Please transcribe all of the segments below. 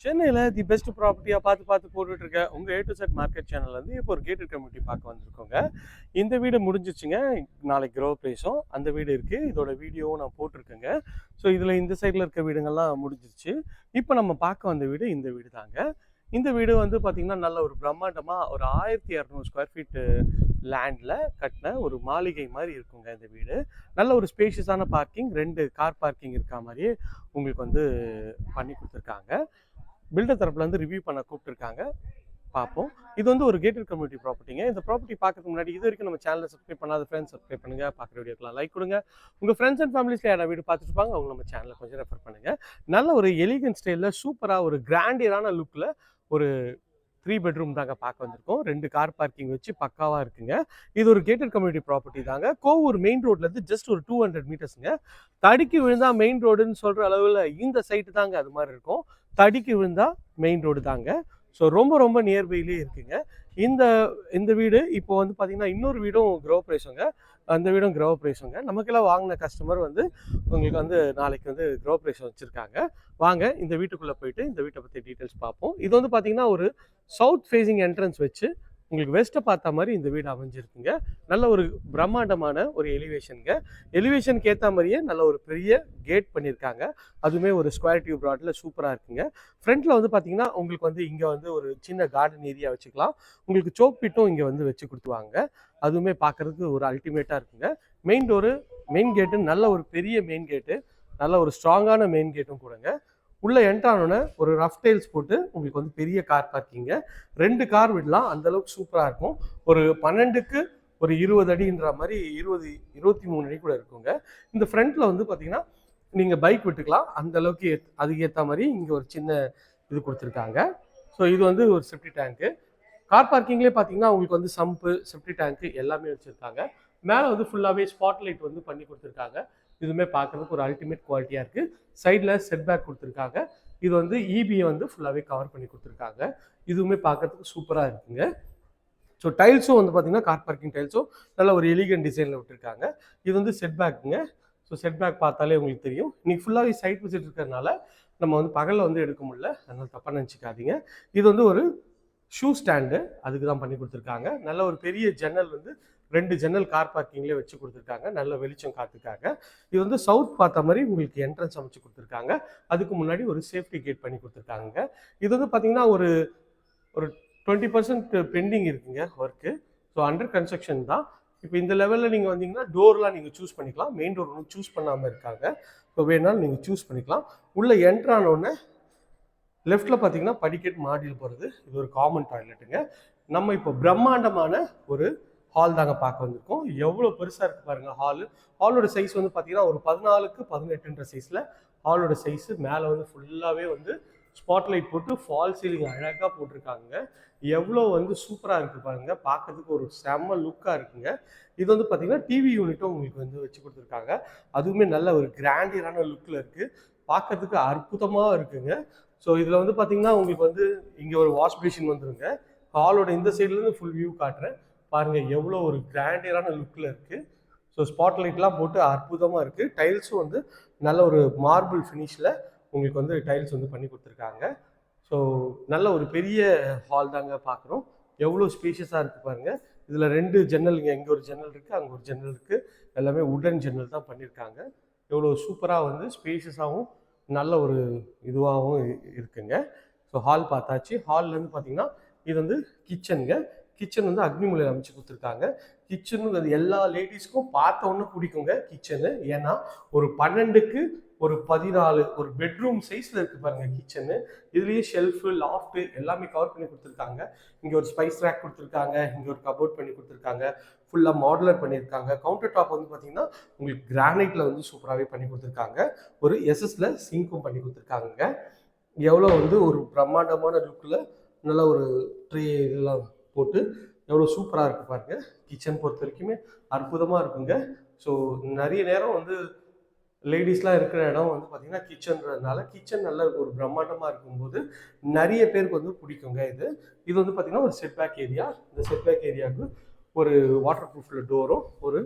சென்னையில் the best ப்ராப்பர்ட்டியாக பார்த்து போட்டுட்டு இருக்க உங்கள் A to Z market channel வந்து இப்போ ஒரு கேட்டட் கம்யூனிட்டி பார்க்க வந்திருக்கோங்க. இந்த வீடு முடிஞ்சிச்சுங்க. நாளைக்கு கிரோ ப்ரைஸும் அந்த வீடு இருக்குது. இதோட வீடியோவும் நான் போட்டிருக்கேங்க. ஸோ இதில் இந்த சைடில் இருக்க வீடுங்கள்லாம் முடிஞ்சிச்சு. இப்போ நம்ம பார்க்க வந்த வீடு இந்த வீடு தாங்க. இந்த வீடு வந்து பார்த்திங்கன்னா நல்ல ஒரு பிரம்மாண்டமாக ஒரு 1200 ஸ்கொயர் ஃபீட்டு லேண்டில் கட்டின ஒரு மாளிகை மாதிரி இருக்குங்க இந்த வீடு. நல்ல ஒரு ஸ்பேஷியஸான பார்க்கிங், 2 கார் பார்க்கிங் இருக்கா மாதிரியே உங்களுக்கு வந்து பண்ணி கொடுத்துருக்காங்க. பில்டர் தரப்புல இருந்து ரிவ்யூ பண்ண கூப்பிட்டுருக்காங்க, பார்ப்போம். இது வந்து ஒரு கேட்டட் கம்யூனிட்டி ப்ராப்பர்ட்டிங்க. இந்த ப்ராப்பர்ட்டி பார்க்கறதுக்கு முன்னாடி இது வரைக்கும் நம்ம சேனலை சப்ஸ்கிரைப் பண்ணாத ஃப்ரெண்ட்ஸ் சப்ஸ்கிரைப் பண்ணுங்க. பார்க்குற வீடியோக்கெல்லாம் லைக் கொடுங்க. உங்கள் ஃப்ரெண்ட்ஸ் அண்ட் ஃபேமிலிஸ்ல யாராவது வீடு பார்த்துட்டு இருப்பாங்க, அவங்க நம்ம சேனலை கொஞ்சம் ரெஃபர் பண்ணுங்க. நல்ல ஒரு எலிகன்ட் ஸ்டைலில் சூப்பராக ஒரு கிராண்டியரான லுக்கில் ஒரு 3 பெட்ரூம் தாங்க பார்க்க வந்திருக்கோம். 2 கார் பார்க்கிங் வச்சு பக்காவாக இருக்குங்க. இது ஒரு கேட்டட் கம்யூனிட்டி ப்ராப்பர்ட்டி தாங்க. கோவூர் மெயின் ரோட்லேருந்து ஜஸ்ட் ஒரு 200 மீட்டர்ஸுங்க. தடிக்கு விழுந்தா மெயின் ரோடுன்னு சொல்கிற அளவில் இந்த சைட்டு தாங்க அது மாதிரி இருக்கும். தடிக்கு விழுந்தா மெயின் ரோடு தாங்க. ஸோ ரொம்ப நியர்பைலேயே இருக்குங்க. இந்த வீடு இப்போ வந்து பார்த்தீங்கன்னா இன்னொரு வீடும் கிரோ ப்ரைஸுங்க. அந்த வீடும் கிரோ ப்ரைஸுங்க. நமக்கெல்லாம் வாங்கின கஸ்டமர் வந்து உங்களுக்கு வந்து நாளைக்கு வந்து கிரோ ப்ரைஸ் வச்சுருக்காங்க. வாங்க இந்த வீட்டுக்குள்ளே போயிட்டு இந்த வீட்டை பற்றி டீட்டெயில்ஸ் பார்ப்போம். இது வந்து பார்த்தீங்கன்னா ஒரு சவுத் ஃபேஸிங் என்ட்ரன்ஸ் வச்சு உங்களுக்கு வெஸ்ட்டை பார்த்த மாதிரி இந்த வீடு அமைஞ்சிருக்குங்க. நல்ல ஒரு பிரம்மாண்டமான ஒரு எலிவேஷனுங்க. எலிவேஷனுக்கு ஏற்ற மாதிரியே நல்ல ஒரு பெரிய கேட் பண்ணியிருக்காங்க. அதுவுமே ஒரு ஸ்கொயர் டியூப் ராட்டில் சூப்பராக இருக்குங்க. ஃப்ரண்ட்டில் வந்து பார்த்தீங்கன்னா உங்களுக்கு வந்து இங்கே வந்து ஒரு சின்ன கார்டன் ஏரியா வச்சுக்கலாம். உங்களுக்கு சோக் பிட்டும் இங்கே வந்து வச்சு கொடுத்துருவாங்க. அதுவுமே பார்க்குறதுக்கு ஒரு அல்டிமேட்டாக இருக்குங்க. மெயின் கேட்டு நல்ல ஒரு பெரிய மெயின் கேட்டு, நல்ல ஒரு ஸ்ட்ராங்கான மெயின் கேட்டும் கூடங்க. உள்ளே என்ட்ரானோன்னே ஒரு ரஃப் டைல்ஸ் போட்டு உங்களுக்கு வந்து பெரிய கார் பார்க்கிங்க. 2 கார் விடலாம், அந்தளவுக்கு சூப்பராக இருக்கும். ஒரு 12க்கு ஒரு 20 அடின்ற மாதிரி 23 அடி கூட இருக்குங்க. இந்த ஃப்ரண்ட்டில் வந்து பார்த்தீங்கன்னா நீங்கள் பைக் விட்டுக்கலாம், அந்தளவுக்கு அதுக்கு ஏற்ற மாதிரி இங்கே ஒரு சின்ன இது கொடுத்துருக்காங்க. ஸோ இது வந்து ஒரு செப்டி டேங்க்கு. கார் பார்க்கிங்லேயே பார்த்தீங்கன்னா உங்களுக்கு வந்து சம்பு, செப்டி டேங்க்கு எல்லாமே வச்சுருக்காங்க. மேலே வந்து ஃபுல்லாகவே ஸ்பாட் லைட் வந்து பண்ணி கொடுத்துருக்காங்க. இதுவுமே பார்க்குறதுக்கு ஒரு அல்டிமேட் குவாலிட்டியாக இருக்குது. சைடில் செட் பேக் கொடுத்துருக்காங்க. இது வந்து இபியை வந்து ஃபுல்லாகவே கவர் பண்ணி கொடுத்துருக்காங்க. இதுவுமே பார்க்குறதுக்கு சூப்பராக இருக்குங்க. ஸோ டைல்ஸும் வந்து பார்த்தீங்கன்னா கார் பார்க்கிங் டைல்ஸும் நல்ல ஒரு எலிகன்ட் டிசைனில் விட்டுருக்காங்க. இது வந்து செட் பேக்குங்க. ஸோ செட் பேக் பார்த்தாலே உங்களுக்கு தெரியும். இன்றைக்கி ஃபுல்லாகவே சைட் விசிட் இருக்கிறதுனால நம்ம வந்து பகலில் வந்து எடுக்க முடியல, அதனால் தப்பாக நினச்சிக்காதீங்க. இது வந்து ஒரு ஷூ ஸ்டாண்டு, அதுக்கு தான் பண்ணி கொடுத்துருக்காங்க. நல்ல ஒரு பெரிய ஜன்னல் வந்து 2 ஜன்னல் கார் பார்க்கிங்லேயே வச்சு கொடுத்துருக்காங்க, நல்ல வெளிச்சம் காத்துக்காக. இது வந்து சவுத் பார்த்த மாதிரி உங்களுக்கு என்ட்ரன்ஸ் அமைச்சு கொடுத்துருக்காங்க. அதுக்கு முன்னாடி ஒரு சேஃப்டி கேட் பண்ணி கொடுத்துருக்காங்க. இது வந்து பார்த்தீங்கன்னா ஒரு 20% பெண்டிங் இருக்குங்க ஒர்க்கு. ஸோ அண்டர் கன்ஸ்ட்ரக்ஷன் தான். இப்போ இந்த லெவலில் நீங்கள் வந்தீங்கன்னா டோர்லாம் நீங்கள் சூஸ் பண்ணிக்கலாம். மெயின் டோர் ஒன்றும் சூஸ் பண்ணாமல் இருக்காங்க. ஸோ வேணாலும் நீங்கள் சூஸ் பண்ணிக்கலாம். உள்ளே என்ட்ரானோடனே லெஃப்டில் பார்த்தீங்கன்னா படிக்கட் மாடியில் போகிறது. இது ஒரு காமன் டாய்லெட்டுங்க. நம்ம இப்போ பிரம்மாண்டமான ஒரு ஹால் தாங்க பார்க்க வந்திருக்கோம். எவ்வளோ பெருசாக இருக்குது பாருங்கள் ஹாலு. ஹாலோட சைஸ் வந்து பார்த்தீங்கன்னா ஒரு 14க்கு 18ன்ற சைஸில் ஹாலோட சைஸு. மேலே வந்து ஃபுல்லாகவே வந்து ஸ்பாட்லைட் போட்டு ஃபால் சீலிங் அழகாக போட்டிருக்காங்க. எவ்வளோ வந்து சூப்பராக இருக்குது பாருங்கள். பார்க்கறதுக்கு ஒரு செம்ம லுக்காக இருக்குங்க. இது வந்து பார்த்தீங்கன்னா டிவி யூனிட்டும் உங்களுக்கு வந்து வச்சு கொடுத்துருக்காங்க. அதுவுமே நல்ல ஒரு கிராண்டியரான லுக்கில் இருக்குது. பார்க்கறதுக்கு அற்புதமாக இருக்குங்க. ஸோ இதில் வந்து பார்த்தீங்கன்னா உங்களுக்கு வந்து இங்கே ஒரு வாஷ் பேஷின் வந்துருங்க. ஹாலோட இந்த சைட்லேருந்து ஃபுல் வியூ காட்டுறேன் பாருங்கள். எவ்வளோ ஒரு கிராண்டியரான லுக்கில் இருக்குது. ஸோ ஸ்பாட் லைட்லாம் போட்டு அற்புதமாக இருக்குது. டைல்ஸும் வந்து நல்ல ஒரு மார்பிள் ஃபினிஷில் உங்களுக்கு வந்து டைல்ஸ் வந்து பண்ணி கொடுத்துருக்காங்க. ஸோ நல்ல ஒரு பெரிய ஹால் தாங்க பார்க்குறோம். எவ்வளோ ஸ்பேஷியஸாக இருக்குது பாருங்கள். இதில் 2 ஜன்னல், இங்கே ஒரு ஜன்னல் இருக்குது, அங்கே ஒரு ஜன்னல் இருக்குது. எல்லாமே உடன் ஜன்னல் தான் பண்ணியிருக்காங்க. எவ்வளோ சூப்பராக வந்து ஸ்பேஷியஸாகவும் நல்ல ஒரு இதுவாகவும் இருக்குங்க. ஸோ ஹால் பார்த்தாச்சு. ஹால்லேருந்து பார்த்தீங்கன்னா இது வந்து கிச்சனுங்க. கிச்சன் வந்து அக்னிமூலையில் அமைச்சு கொடுத்துருக்காங்க. கிச்சனு அது எல்லா லேடிஸ்க்கும் பார்த்த ஒன்று பிடிக்குங்க கிச்சனு. ஏன்னா ஒரு 12க்கு ஒரு 14 ஒரு பெட்ரூம் சைஸில் இருக்குது பாருங்கள் கிச்சனு. இதுலேயே ஷெல்ஃபு, லாஃப்ட்டு எல்லாமே கவர் பண்ணி கொடுத்துருக்காங்க. இங்கே ஒரு ஸ்பைஸ் ரேக் கொடுத்துருக்காங்க, இங்கே ஒரு கபோர்ட் பண்ணி கொடுத்துருக்காங்க. ஃபுல்லாக மாடுலர் பண்ணியிருக்காங்க. கவுண்டர் டாப் வந்து பார்த்தீங்கன்னா உங்களுக்கு கிரானைட்டில் வந்து சூப்பராகவே பண்ணி கொடுத்துருக்காங்க. ஒரு எஸ்எஸ்ல சிங்க்கும் பண்ணி கொடுத்துருக்காங்க. எவ்வளோ வந்து ஒரு பிரம்மாண்டமான லுக்கில் நல்ல ஒரு ட்ரே இதெல்லாம் போட்டு எவ்வளோ சூப்பராக இருக்குது பாருங்கள். கிச்சன் பொறுத்த வரைக்குமே அற்புதமாக இருக்குங்க. ஸோ நிறைய நேரம் வந்து லேடிஸ்லாம் இருக்கிற இடம் வந்து பார்த்திங்கன்னா கிச்சன்றதுனால கிச்சன் நல்ல ஒரு பிரம்மாண்டமாக இருக்கும்போது நிறைய பேருக்கு வந்து பிடிக்குங்க. இது வந்து பார்த்திங்கன்னா ஒரு செட்பேக் ஏரியா. இந்த செட்பேக் ஏரியாவுக்கு ஒரு வாட்டர் ப்ரூஃபில் டோரும் ஒரு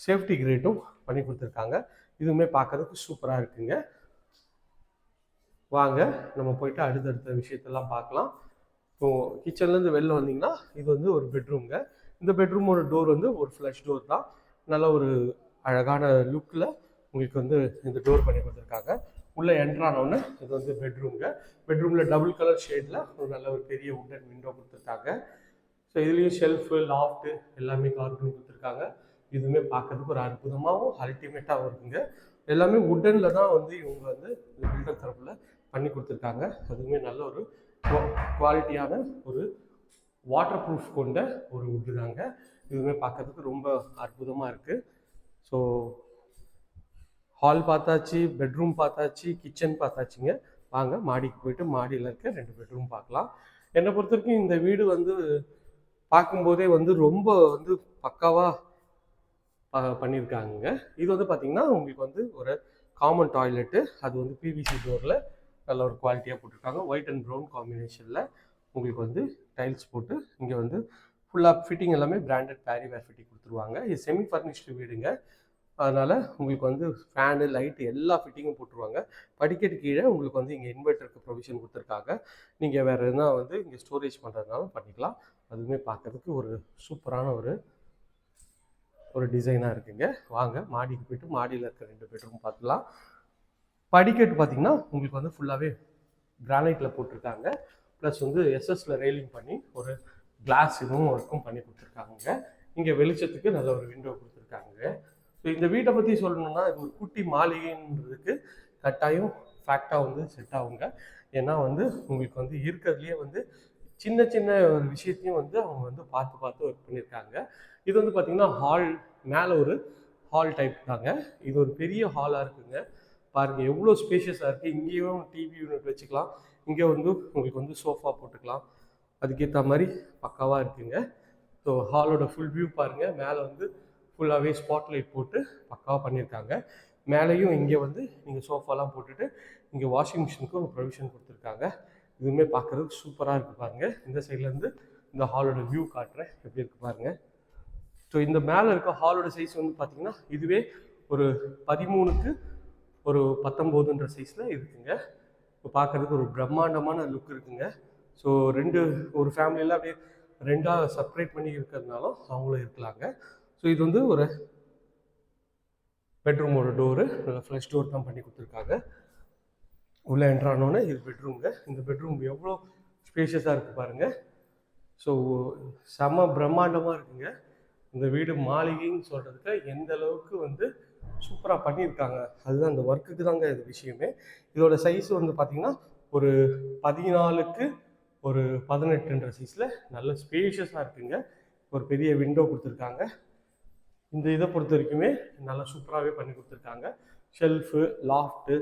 சேஃப்டி கிரேட்டும் பண்ணி கொடுத்துருக்காங்க. இதுவுமே பார்க்கறதுக்கு சூப்பராக இருக்குங்க. வாங்க நம்ம போயிட்டு அடுத்தடுத்த விஷயத்தெல்லாம் பார்க்கலாம். இப்போது கிச்சன்லேருந்து வெளில வந்தீங்கன்னா இது வந்து ஒரு பெட்ரூம்ங்க. இந்த பெட்ரூமோட டோர் வந்து ஒரு ஃப்ளஷ் டோர் தான். நல்ல ஒரு அழகான லுக்கில் உங்களுக்கு வந்து இந்த டோர் பண்ணி கொடுத்துருக்காங்க. உள்ளே என்ட்ரானோன்னு இது வந்து பெட்ரூம்ங்க. பெட்ரூமில் டபுள் கலர் ஷேடில் ஒரு நல்ல ஒரு பெரிய உட்டன் விண்டோ கொடுத்துருக்காங்க. ஸோ இதுலேயும் ஷெல்ஃபு லாஃப்ட்டு எல்லாமே கவர் பண்ணி கொடுத்துருக்காங்க. இதுவுமே பார்க்கறதுக்கு ஒரு அற்புதமாகவும் அல்டிமேட்டாகவும் இருக்குங்க. எல்லாமே உட்டனில் தான் வந்து இவங்க வந்து இந்த பில்டர் தரப்பில் பண்ணி கொடுத்துருக்காங்க. அதுவுமே நல்ல ஒரு குவாலிட்டியான ஒரு வாட்டர் ப்ரூஃப் கொண்ட ஒரு உட்டு தாங்க. இதுவுமே பார்க்கறதுக்கு ரொம்ப அற்புதமாக இருக்குது. ஸோ ஹால் பார்த்தாச்சு, பெட்ரூம் பார்த்தாச்சு, கிச்சன் பார்த்தாச்சுங்க. வாங்க மாடிக்கு போயிட்டு மாடியில் இருக்க 2 பெட்ரூம் பார்க்கலாம். என்னை பொறுத்த வரைக்கும் இந்த வீடு வந்து பார்க்கும்போதே வந்து ரொம்ப வந்து பக்காவாக பண்ணியிருக்காங்க. இது வந்து பார்த்திங்கன்னா உங்களுக்கு வந்து ஒரு காமன் டாய்லெட்டு. அது வந்து பிவிசி டோரில் நல்ல ஒரு குவாலிட்டியாக போட்டிருக்காங்க. ஒயிட் அண்ட் ப்ரௌன் காம்பினேஷனில் உங்களுக்கு வந்து டைல்ஸ் போட்டு இங்கே வந்து ஃபுல்லாக ஃபிட்டிங் எல்லாமே பிராண்டட் பேரிவேர் ஃபிட்டிங் கொடுத்துருவாங்க. இது செமி ஃபர்னிஷ்டு வீடுங்க. அதனால் உங்களுக்கு வந்து ஃபேனு லைட்டு எல்லா ஃபிட்டிங்கும் போட்டுருவாங்க. படிக்கட்டு கீழே உங்களுக்கு வந்து இங்கே இன்வெர்ட்டருக்கு ப்ரொவிஷன் கொடுத்துருக்காங்க. நீங்கள் வேறு எதுனா வந்து இங்கே ஸ்டோரேஜ் பண்ணுறதுனாலும் பண்ணிக்கலாம். அதுவுமே பார்க்கறதுக்கு ஒரு சூப்பரான ஒரு டிசைனாக இருக்குங்க. வாங்க மாடிக்கு போய்ட்டு மாடியில் இருக்க 2 பெட்ரூம் பார்த்துலாம். படிக்கட்டு பார்த்திங்கன்னா உங்களுக்கு வந்து ஃபுல்லாகவே கிரானைட்டில் போட்டிருக்காங்க. ப்ளஸ் வந்து எஸ்எஸ்ல ரெயிலிங் பண்ணி ஒரு கிளாஸ் இதுவும் ஒர்க்கும் பண்ணி கொடுத்துருக்காங்க. இங்கே வெளிச்சத்துக்கு நல்ல ஒரு விண்டோ கொடுத்துருக்காங்க. ஸோ இந்த வீட்டை பற்றி சொல்லணும்னா இது ஒரு குட்டி மாளிகைன்றதுக்கு கட்டாயம் ஃபேக்டாக வந்து செட் ஆகுங்க. ஏன்னா வந்து உங்களுக்கு வந்து இருக்கிறதுலையே வந்து சின்ன சின்ன ஒரு விஷயத்தையும் வந்து அவங்க வந்து பார்த்து ஒர்க் பண்ணியிருக்காங்க. இது வந்து பார்த்திங்கன்னா ஹால் மேலே ஒரு ஹால் டைப் தாங்க. இது ஒரு பெரிய ஹாலாக இருக்குங்க. பாருங்கள் எவ்வளோ ஸ்பேஷியஸாக இருக்குது. இங்கேயும் டிவி யூனிட் வச்சுக்கலாம். இங்கே வந்து உங்களுக்கு வந்து சோஃபா போட்டுக்கலாம். அதுக்கேற்ற மாதிரி பக்காவாக இருக்குங்க. ஸோ ஹாலோட ஃபுல் வியூ பாருங்கள். மேலே வந்து ஃபுல்லாகவே ஸ்பாட்லைட் போட்டு பக்காவாக பண்ணியிருக்காங்க. மேலேயும் இங்கே வந்து நீங்கள் சோஃபாலாம் போட்டுட்டு இங்கே வாஷிங் மிஷினுக்கு ஒரு ப்ரொவிஷன் கொடுத்துருக்காங்க. இதுவுமே பார்க்குறதுக்கு சூப்பராக இருக்குது பாருங்கள். இந்த சைட்லேருந்து இந்த ஹாலோட வியூ காட்டுறேன் எப்படி இருக்குது பாருங்கள். ஸோ இந்த மேலே இருக்க ஹாலோட சைஸ் வந்து பார்த்திங்கன்னா இதுவே ஒரு 13க்கு ஒரு 19ன்ற சைஸில் இருக்குங்க. இப்போ பார்க்குறதுக்கு ஒரு பிரம்மாண்டமான லுக் இருக்குங்க. ஸோ ஒரு ஃபேமிலியில் அப்படியே 2ஆக செப்பரேட் பண்ணி இருக்கிறதுனாலும் அவங்களும் இருக்கலாங்க. ஸோ இது வந்து ஒரு பெட்ரூமோட டோரு ஃப்ளஷ் டோர் தான் பண்ணி கொடுத்துருக்காங்க. உள்ளே என்ட்ரானோன்னே இது பெட்ரூம்ங்க. இந்த பெட்ரூம் எவ்வளோ ஸ்பேஷியஸாக இருக்குது பாருங்கள். ஸோ செம்ம பிரம்மாண்டமாக இருக்குங்க. இந்த வீடு மாளிகைன்னு சொல்கிறதுக்கு எந்த அளவுக்கு வந்து சூப்பராக பண்ணியிருக்காங்க. அதுதான் இந்த ஒர்க்குக்கு தாங்க இது விஷயமே. இதோட சைஸ் வந்து பார்த்திங்கன்னா ஒரு 14க்கு ஒரு 18ன்ற சைஸில் நல்ல ஸ்பேஷியஸாக இருக்குங்க. ஒரு பெரிய விண்டோ கொடுத்துருக்காங்க. இந்த இதை பொறுத்த வரைக்குமே நல்லா சூப்பராகவே பண்ணி கொடுத்துருக்காங்க. ஷெல்ஃபு லாஃப்ட்டு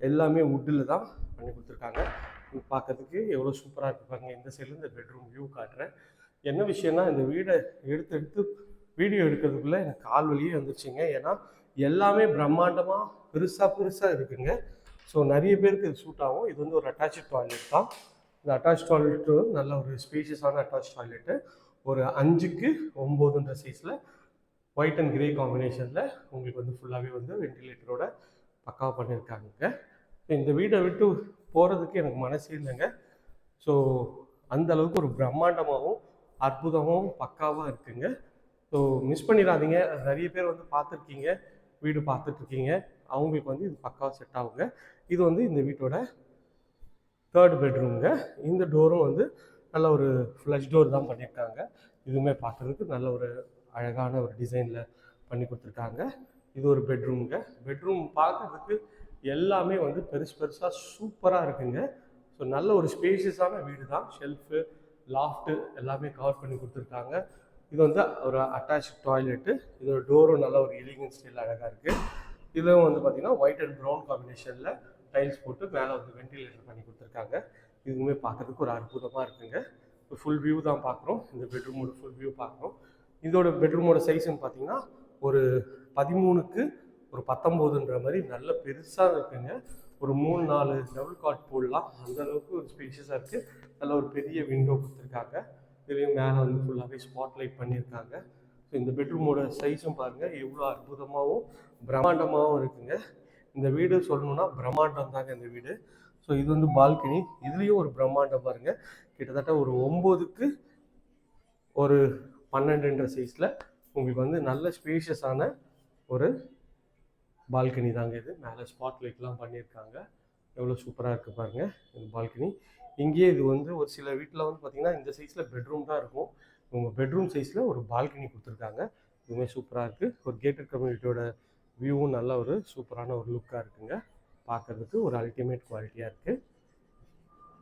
எல்லாமே வுட்டில் தான் பண்ணி கொடுத்துருக்காங்க. பார்க்கறதுக்கு எவ்வளோ சூப்பராக இருக்குது பாருங்கள். இந்த சைடில் இந்த பெட்ரூம் வியூ காட்டுறேன். என்ன விஷயம்னா இந்த வீடை எடுத்து வீடியோ எடுக்கிறதுக்குள்ளே எனக்கு கால் வலியே வந்துச்சுங்க. ஏன்னா எல்லாமே பிரம்மாண்டமாக பெருசாக இருக்குங்க. ஸோ நிறைய பேருக்கு இது சூட் ஆகும். இது வந்து ஒரு அட்டாச்சு டாய்லெட் தான். இந்த அட்டாச் டாய்லெட்டு நல்ல ஒரு ஸ்பேஷியஸான அட்டாச் டாய்லெட்டு. ஒரு 5க்கு 9ன்ற சைஸில் ஒயிட் அண்ட் கிரே காம்பினேஷனில் உங்களுக்கு வந்து ஃபுல்லாகவே வந்து வென்டிலேட்டரோட பக்காவாக பண்ணியிருக்காங்க. இந்த வீடை விட்டு போகிறதுக்கு எனக்கு மனசே இல்லைங்க. ஸோ அந்த அளவுக்கு ஒரு பிரம்மாண்டமாகவும் அற்புதமாகவும் பக்காவாக இருக்குங்க. ஸோ மிஸ் பண்ணிடாதீங்க. நிறைய பேர் வந்து பார்த்துருக்கீங்க, வீடு பார்த்துட்ருக்கீங்க, அவங்களுக்கு வந்து இது பக்காவாக செட் ஆகுங்க. இது வந்து இந்த வீட்டோட 3rd பெட்ரூம்ங்க. இந்த டோரும் வந்து நல்ல ஒரு ஃப்ளஷ் டோர் தான் பண்ணியிருக்காங்க. இதுவுமே பார்க்குறதுக்கு நல்ல ஒரு அழகான ஒரு டிசைனில் பண்ணி கொடுத்துருக்காங்க. இது ஒரு பெட்ரூம்ங்க. பெட்ரூம் பார்க்குறதுக்கு எல்லாமே வந்து பெருசாக சூப்பராக இருக்குங்க. ஸோ நல்ல ஒரு ஸ்பேஷியஸான வீடு தான். ஷெல்ஃபு லாஃப்ட்டு எல்லாமே கவர் பண்ணி கொடுத்துருக்காங்க. இது வந்து ஒரு அட்டாச் டாய்லெட்டு. இதோட டோரும் நல்ல ஒரு எலிகன்ட் ஸ்டைல் அழகாக இருக்குது. இதுவும் வந்து பார்த்திங்கன்னா ஒயிட் அண்ட் ப்ரௌன் காம்பினேஷனில் டைல்ஸ் போட்டு மேலே வந்து வென்டிலேட்டர் பண்ணி கொடுத்துருக்காங்க. இதுவுமே பார்க்குறதுக்கு ஒரு அற்புதமாக இருக்குங்க. ஃபுல் வியூ தான் பார்க்குறோம். இந்த பெட்ரூமோட ஃபுல் வியூ பார்க்குறோம். இதோட பெட்ரூமோட சைஸ்ன்னு பார்த்திங்கன்னா ஒரு 13க்கு ஒரு 19ன்ற மாதிரி நல்ல பெருசாக இருக்குங்க. ஒரு 3-4 டபுள் காட் போடலாம். அந்த அளவுக்கு ஒரு ஸ்பேஷியஸாக இருக்குது. நல்ல ஒரு பெரிய விண்டோ கொடுத்துருக்காங்க. இதுலேயும் மேலே வந்து ஃபுல்லாகவே ஸ்பாட்லைட் பண்ணியிருக்காங்க. ஸோ இந்த பெட்ரூமோட சைஸும் பாருங்கள் எவ்வளோ அற்புதமாகவும் பிரம்மாண்டமாகவும் இருக்குங்க. இந்த வீடு சொல்லணுன்னா பிரம்மாண்டம் தாங்க இந்த வீடு. ஸோ இது வந்து பால்கனி. இதுலேயும் ஒரு பிரம்மாண்டம் பாருங்கள், கிட்டத்தட்ட ஒரு 9க்கு ஒரு 12ன்ற சைஸில் உங்களுக்கு வந்து நல்ல ஸ்பேஷியஸான ஒரு பால்கனி தாங்க இது. மேலே ஸ்பாட் லைட்லாம் பண்ணியிருக்காங்க, எவ்வளோ சூப்பராக இருக்குது பாருங்கள் இந்த பால்கனி. இங்கேயே இது வந்து ஒரு சில வீட்டில் வந்து பார்த்திங்கன்னா இந்த சைஸில் பெட்ரூம் தான் இருக்கும், உங்கள் பெட்ரூம் சைஸில் ஒரு பால்கனி கொடுத்துருக்காங்க. இதுவுமே சூப்பராக இருக்குது. ஒரு கேட்டட் கம்யூனிட்டியோட வியூவும் நல்ல ஒரு சூப்பரான ஒரு லுக்காக இருக்குங்க, பார்க்குறதுக்கு ஒரு அல்டிமேட் குவாலிட்டியாக இருக்குது.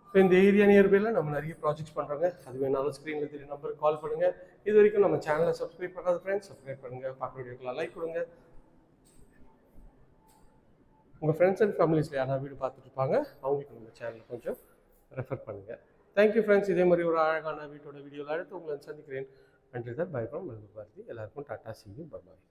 இப்போ இந்த ஏரியா நியர்பையில் நம்ம நிறைய ப்ராஜெக்ட்ஸ் பண்ணுறாங்க, அது வேணாலும் ஸ்க்ரீனில் தெரிய நம்பருக்கு கால் பண்ணுங்கள். இது வரைக்கும் நம்ம சேனலை சப்ஸ்கிரைப் பண்ணாத ஃப்ரெண்ட்ஸ் சப்ஸ்கிரைப் பண்ணுங்கள், பார்க்குற வீடியோக்கெல்லாம் லைக் கொடுங்க. உங்கள் ஃப்ரெண்ட்ஸ் அண்ட் ஃபேமிலிஸில் யாராவது வீடு பார்த்துட்டு இருப்பாங்க, அவங்களுக்கு நம்ம சேனலை கொஞ்சம் ரெஃபர் பண்ணுங்கள். Thank you friends. இதே மாதிரி ஒரு அழகான வீட்டோட வீடியோவில் அடுத்து உங்களை சந்திக்கிறேன். நன்றி சார். By from Bharathi. எல்லாருக்கும் டாட்டா, see you, bye bye.